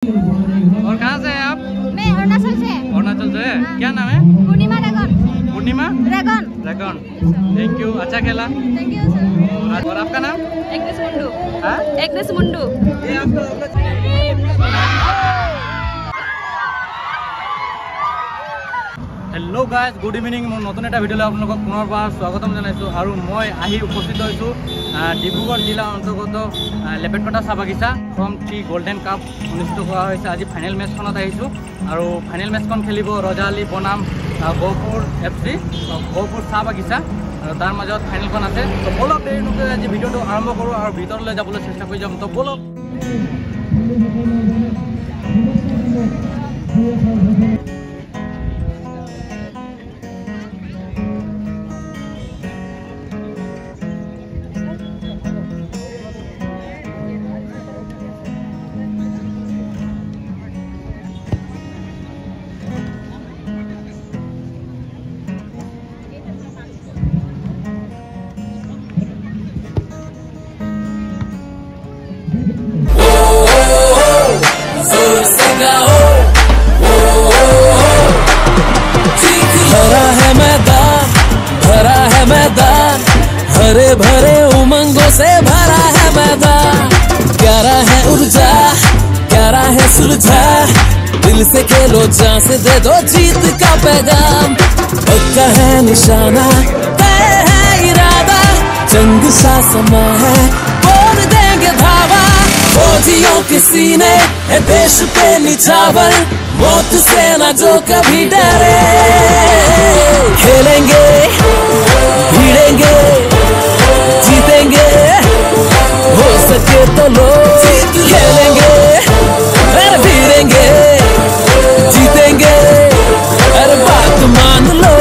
और कहाँ से हैं आप? मैं अरुणाचल से। अरुणाचल से? क्या नाम है? पूर्णिमा ड्रैगन। पूर्णिमा ड्रैगन। ड्रैगन। थैंक यू, अच्छा खेला। Thank you sir. और आपका नाम? एग्नेस मुंडू। हाँ? एग्नेस मुंडू। ये आपका हेलो गाइज, गुड इवनिंग। मोर नतुन एटा भिडिओ आपलोक पुनर्बार स्वागतम जानाइछु आरु मैं आहि उपस्थित होइछु डिब्रुगढ़ जिला अंतर्गत लेपेटकटा चाह बागिचा फ्रम टी गोल्डन काप अनुष्ठित करा होइছে। आज फाइनल मेचखনত आइछु आरु फाइनल मेचखन खेलिब रजाली बनाम गहपुर FC गहपुर चाह बागिचा और तार मजत फाइनलखन आछे। तो बोलक देरी नकरि आज भिडिओটো आरम्भ करूँ और भितरলৈ जाবলৈ চেষ্টা কৰি যাম। तो बोलक हरे भरे उमंगों से भरा है मैदान, प्यारा है ऊर्जा, प्यारा है सुलझा, दिल से खेलो जान से दे दो जीत का पैगाम। पक्का है निशाना, तय है इरादा, जंग सा समा है, बोल देंगे धावा। फौजियों के सीने है देश पे निछावर, मौत से न जो कभी डरे। खेलेंगे, भिड़ेंगे, जीतेंगे, हो सके तो लो। खेलेंगे, अरे भिड़ेंगे, जीतेंगे, अरे बात मान लो।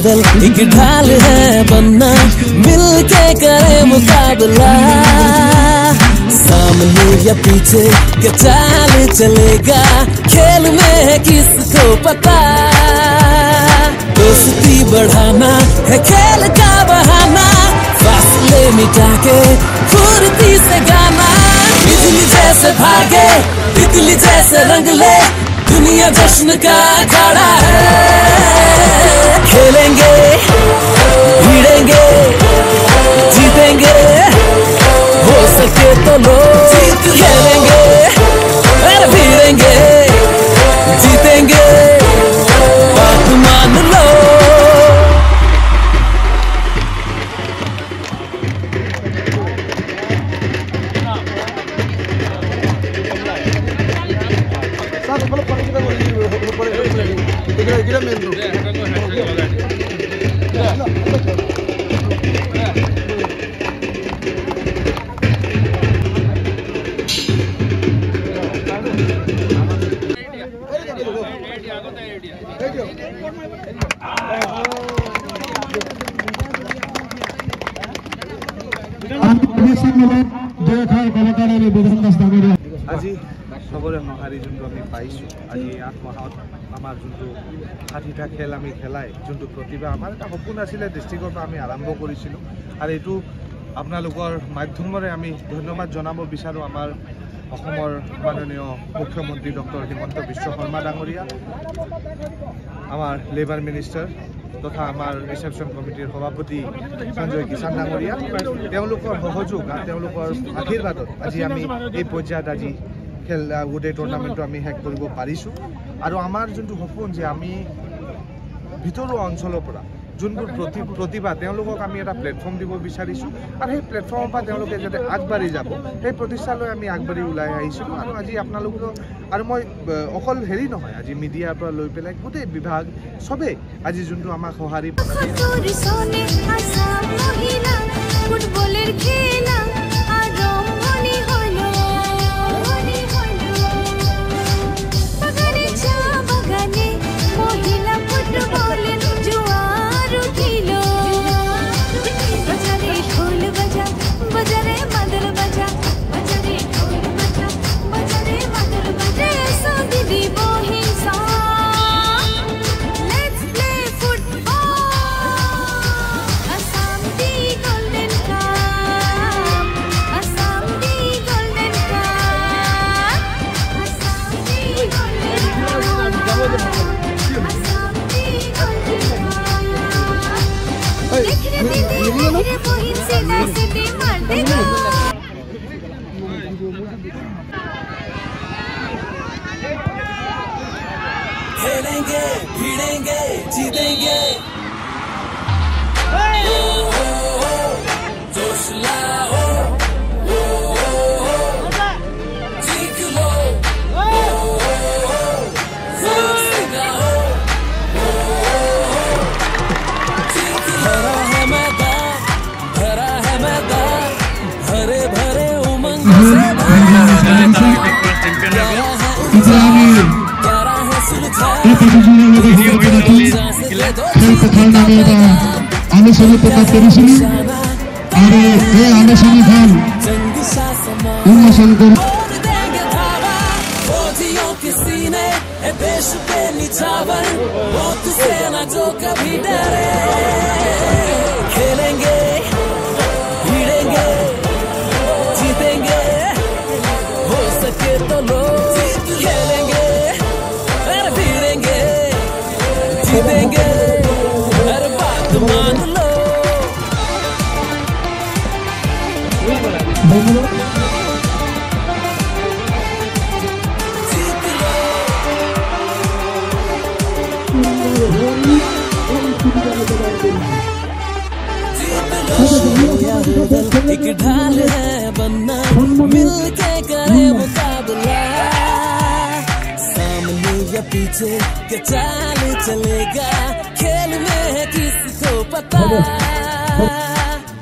दल एक ढाल है बनना, मिलके करे मुकाबला। सामने या पीछे क्या चाल चलेगा, खेल में है किसको पता। दोस्ती बढ़ाना है खेल का बहाना, फासले मिटा के फुर्ती से गाना। बिजली जैसे भागे, तितली जैसे रंग ले, दुनिया जश्न का अखाड़ा है। खेलेंगे, भिड़ेंगे, जीतेंगे, हो सके तो लो। खेलेंगे, अरे भिड़ेंगे, जीतेंगे, बात मान लो। আজি সবরে সঁহাৰি যোনটো আমি পাইছোঁ, আজি 8 মাহত আমাৰ যোনটো 60টা খেল আমি খেলাই যোনটো প্ৰতিভা আমাৰ এটা সপোন আছিলে, ডিষ্ট্ৰিক্টৰ পৰা আমি আৰম্ভ কৰিছিলোঁ। আৰু এইটো আপোনালোকৰ মাধ্যমেৰে আমি ধন্যবাদ জনাব বিচাৰোঁ আমাৰ অসমৰ মাননীয় মুখ্যমন্ত্ৰী ডক্টৰ হিমন্ত বিশ্ব শৰ্মা ডাঙৰীয়া, আমাৰ লেবাৰ মিনিষ্টাৰ তথা আমাৰ ৰিচেপশ্যন কমিটিৰ সভাপতি সঞ্জয় কিষাণ ডাঙৰীয়া, তেওঁলোকৰ সহযোগ আৰু তেওঁলোকৰ আশীৰ্বাদত আজি আমি এই পৰ্যায়ত আজি খেল গোটেই টুৰ্ণামেণ্টটো আমি শেষ কৰিব পাৰিছোঁ। আৰু আমাৰ যোনটো সপোন যে আমি ভিতৰুৱা অঞ্চলৰ পৰা যোনবোৰ প্ৰতিভা তেওঁলোকক আমি এটা প্লেটফৰ্ম দিব বিচাৰিছোঁ, আৰু সেই প্লেটফৰ্মৰ পৰা তেওঁলোকে যাতে আগবাঢ়ি যাব সেই প্ৰচেষ্টালৈ আমি আগবাঢ়ি ওলাই আহিছিলোঁ। আৰু আজি আপোনালোকক আৰু মই অকল হেৰি নহয়, আজি মিডিয়াৰ পৰা লৈ পেলাই গোটেই বিভাগ চবেই আজি যোনটো আমাক সঁহাৰি खेलेंगे भिड़ेंगे जीतेंगे जोश लाओ जीत लो जोर से गाओ भरा है मैदान हरे भरे उमंगों से भरा है आनुषंगिक तेरिशनी अरे हे आनुषंगिक खान उन्नसन कर फौजियों के सीने है देश पे निछावर मौत से न जो कभी डरे खेलेंगे भिड़ेंगे जीतेंगे हो सके तो लोग खेलेंगे अरे भिड़ेंगे जीतेंगे अरे बात मान लो एक ढाल है बनना मिलके करे मुकाबला सामने या पीछे के चाल चलेगा खेल में है किसको पता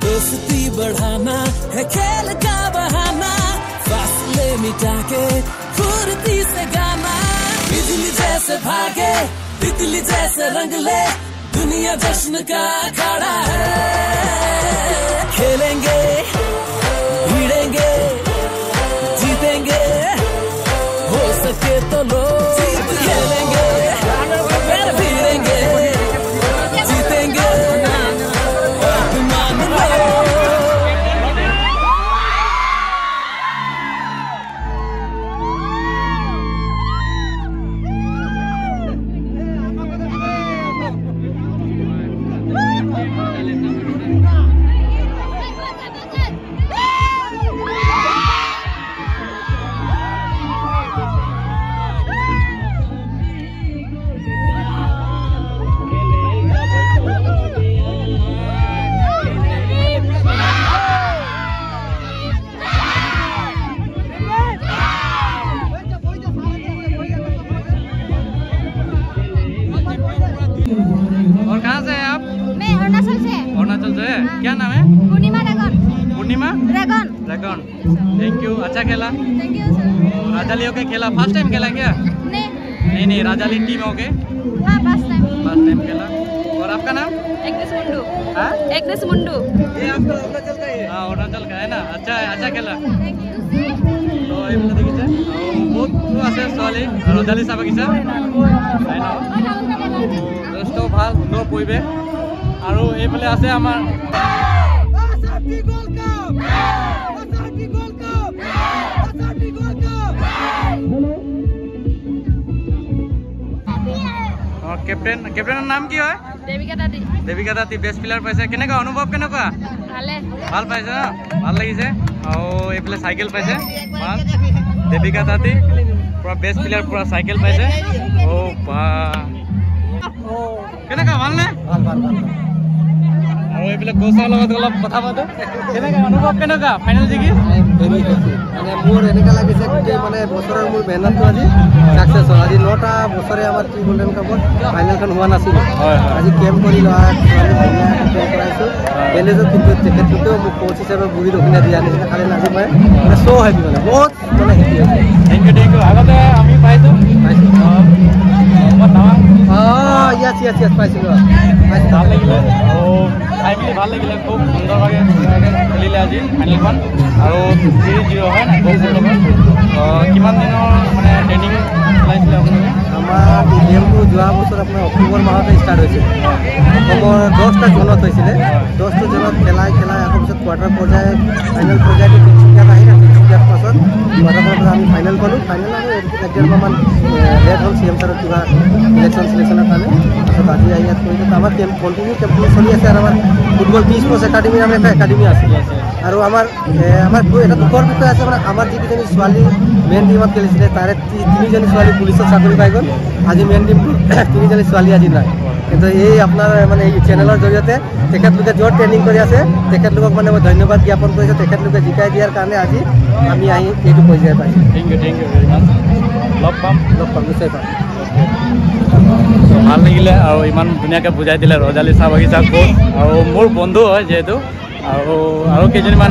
दोस्ती बढ़ाना है खेल का बहाना फासले मिटा के फुर्ती से गाना बिजली जैसे भागे तितली जैसे रंग ले दुनिया जश्न का अखाड़ा है खेलेंगे भिड़ेंगे जीतेंगे हो सके तो लोग खेलेंगे फिर भिड़ेंगे जीतेंगे मान लो और कहाँ से हैं आप? मैं अरुणाचल से। अरुणाचल से। क्या नाम है? पूर्णिमा ड्रैगन। पूर्णिमा ड्रैगन। ड्रैगन। Thank you. अच्छा खेला। Thank you sir. राजाली होके खेला, फर्स्ट टाइम खेला क्या? नहीं राजाली टीम हो गए। हाँ फर्स्ट टाइम खेला। और आपका नाम? एग्नेस मुंडू। हाँ? एग्नेस मुंडू। ये आपका अरुणाचल का ही है? हाँ अरुणाचल का है ना। अच्छा खेला। Thank you. तो এইফালে দেখিছে বহুত আছে ছোৱালী ৰজালি চাহ বাগিচা যথেষ্ট ভাল সুন্দৰ পৰিৱেশ আৰু এইফালে আছে আমাৰ কেপ্টেনৰ নাম কি হয়? দেৱিকা দাতি বেষ্ট প্লেয়াৰ পাইছে। কেনেকুৱা অনুভৱ কেনেকুৱা? ভাল পাইছে ন? ভাল লাগিছে। আৰু এইফালে চাইকেল পাইছে ভাল। দেৱিকা দাতি পুৰা বেষ্ট প্লেয়াৰ পুৰা চাইকেল পাইছে। অ' বা কেনেকুৱা ভালনে? আৰু এইফালে কোচৰ লগত অলপ কথা পাতো। কেনেকুৱা অনুভৱ কেনেকুৱা ফাইনেল জিকি? মানে মোৰ এনেকুৱা লাগিছে গোটেই মানে বছৰৰ মোৰ মেহনতটো আজি ছাকচেছ হ'ল। আজি 9টা বছৰে আমাৰ টি গোল্ডেন কাপত ফাইনেলখন হোৱা নাছিল। আজি কেম্প কৰি কৰাইছোঁ বেলেজত, কিন্তু তেখেতলোকেও মোক কোচ হিচাপে বুঢ়ী দক্ষিণা দিয়া নিচিনা খালি আজি মই মানে চ' হেপি মানে বহুত মানে হেপি হৈছে। Thank you. আগতে আমি পাইছোঁ পাইছিলোঁ ভাল লাগিলে চাই মেলি ভাল লাগিলে। খুব সুন্দৰভাৱে খেলিলে আজি ফাইনেলখন আৰু 3-0 হয় নাই কিমান দিনৰ মানে ট্ৰেইনিং চলাইছিলে আপোনালোকে? আমাৰ গেমটো যোৱা বছৰ আপোনাৰ অক্টোবৰ মাহতে ষ্টাৰ্ট হৈছিল। অসমৰ 10টা জোনত হৈছিলে। 10টা জোনত খেলাই আকৌ পিছত কোৱাৰ্টাৰ পৰ্যায় ফাইনেল পৰ্যায়টো তিনিচুকীয়াত আহিলে। তিনিচুকীয়াৰ পাছত ৱাটাৰফলৰ আমি ফাইনেল পালোঁ। ফাইনেল আমি 1.5 মাহমান লেট হ'ল CM ছাৰৰ কিবা ইলেকশ্যন চিলেকশ্যনৰ কাৰণে। তাৰপিছত আজি আহি ইয়াত কৰিলোঁ। আমাৰ কেম্প কণ্টিনিউ কেম্পটো চলি আছে। আৰু আমাৰ ফুটবল টি স্পৰ্টছ একাডেমি আমাৰ এটা একাডেমি আছে। আৰু আমাৰ এটা দুখৰ বিষয় আছে মানে আমাৰ যিকেইজনী ছোৱালী মেইন টিমত খেলিছিলে তাৰে 3জনী ছোৱালী পুলিচত চাকৰি পাই গ'ল। আজি মেইন টিমটো 3জনী ছোৱালী আজি নাই। কিন্তু এই আপোনাৰ মানে এই চেনেলৰ জৰিয়তে তেখেতলোকে য'ত ট্ৰেইনিং কৰি আছে তেখেতলোকক মানে মই ধন্যবাদ জ্ঞাপন কৰিছোঁ। তেখেতলোকে জিকাই দিয়াৰ কাৰণে আজি আমি আহি এইটো পৰ্যায় পাইছোঁ। Thank you very much. লগ পাম নিশ্চয় পাম। ভাল লাগিলে আৰু ইমান ধুনীয়াকৈ বুজাই দিলে ৰজালি চাহ বাগিচা ক'ত, আৰু মোৰ বন্ধু হয় যিহেতু, আৰু কেইজনীমান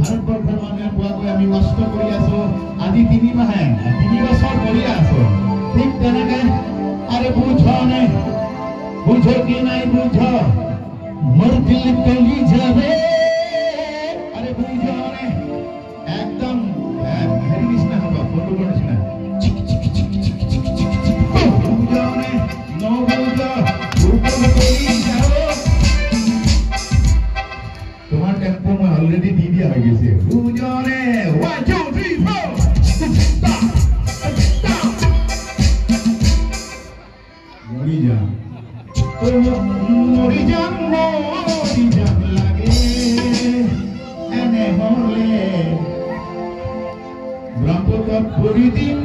ভাৰতবৰ্ষৰ মানুহে পোৱাকৈ আমি কষ্ট কৰি আছো। আজি 3 মাহে 3 বছৰ কৰি আছো। ঠিক তেনেকে আরে বুঝনে বুঝো কি নাই বুঝো মোর দিল কলি যাবে। আরে বুঝনে একদম হেরি নিশনা হবে ফটো নিশনা চিক চিক চিক চিক চিক চিক চিক বুঝনে নো বুঝো বুঝো কলি যাও। তোমার টেম্পো মই অলরেডি দি দিয়া হয়ে গেছে। বুঝনে 1 2 3 4 মরিজান মরিজান লাগে এনে হলে ব্রহ্মপুত্র পরিদিন